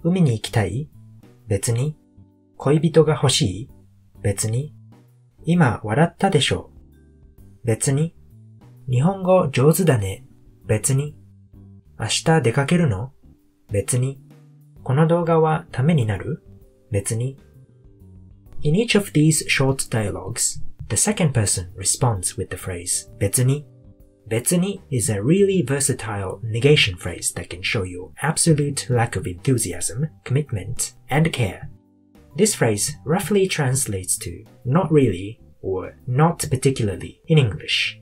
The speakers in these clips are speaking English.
海に行きたい？別に。恋人が欲しい？別に。今笑ったでしょ？別に。日本語上手だね？別に。明日出かけるの？別に。この動画はためになる？別に。In each of these short dialogues, the second person responds with the phrase 別に。別に is a really versatile negation phrase that can show you absolute lack of enthusiasm, commitment, and care. This phrase roughly translates to not really or not particularly in English.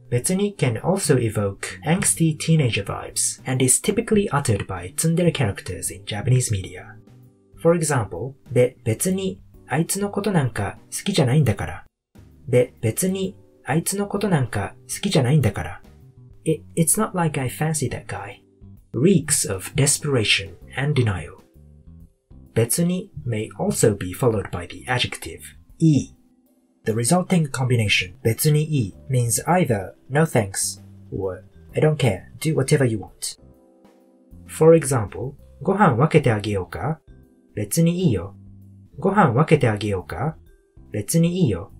別に can also evoke angsty teenager vibes and is typically uttered by tsundere characters in Japanese media. For example, 別にあいつのことなんか好きじゃないんだから。別にあいつのことなんか好きじゃないんだから。It's not like I fancy that guy. Reeks of desperation and denial. 別に may also be followed by the adjective いい。The resulting combination 別にいい means either no thanks or I don't care, do whatever you want. For example, ご飯分けてあげようか？別にいいよ。ご飯分けてあげようか？別にいいよ。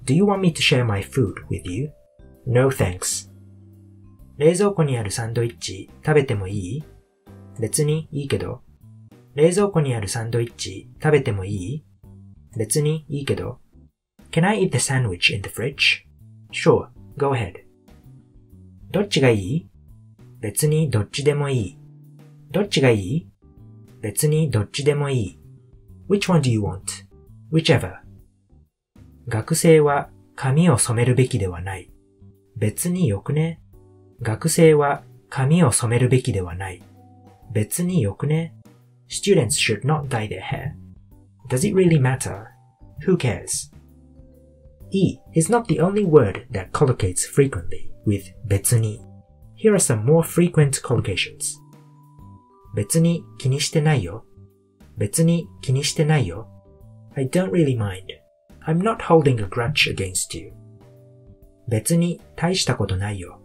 Do you want me to share my food with you? No thanks. 冷蔵庫にあるサンドイッチ食べてもいい？別にいいけど。冷蔵庫にあるサンドイッチ食べてもいい？別にいいけど。Can I eat the sandwich in the fridge? Sure, go ahead. どっちがいい？別にどっちでもいい。どっちがいい？別にどっちでもいい。Which one do you want? Whichever. 学生は髪を染めるべきではない。別によくね？学生は髪を染めるべきではない。別によくね？ Students should not dye their hair. Does it really matter? Who cares? い is not the only word that collocates frequently with 別に。Here are some more frequent collocations. 別に気にしてないよ。別に気にしてないよ。I don't really mind. I'm not holding a grudge against you. 別に大したことないよ。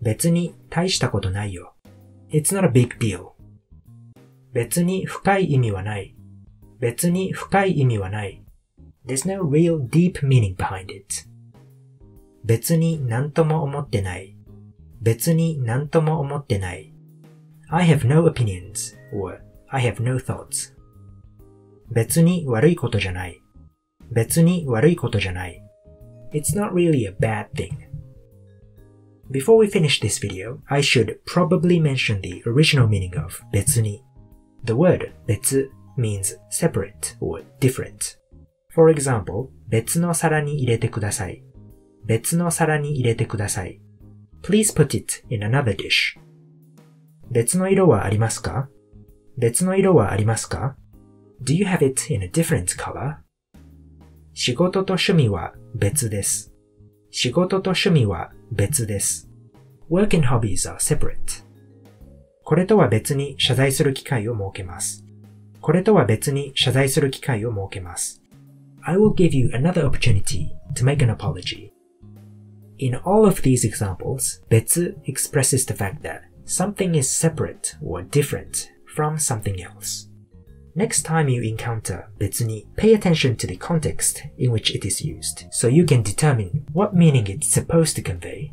別に大したことないよ。It's not a big deal. 別に深い意味はない。別に深い意味はない。There's no real deep meaning behind it. 別に何とも思ってない。別に何とも思ってない。I have no opinions or I have no thoughts. 別に悪いことじゃない。別に悪いことじゃない。It's not really a bad thing. Before we finish this video, I should probably mention the original meaning of 別に. The word 別 means separate or different. For example, 別の皿に入れてください。別の皿に入れてください。Please put it in another dish. 別の色はありますか？別の色はありますか？ Do you have it in a different color? 仕事と趣味は別です。仕事と趣味は別です。Work and hobbies are separate. これとは別に謝罪する機会を設けます。これとは別に謝罪する機会を設けます。I will give you another opportunity to make an apology. In all of these examples, 別 expresses the fact that something is separate or different from something else. Next time you encounter 別に, pay attention to the context in which it is used, so you can determine what meaning it's supposed to convey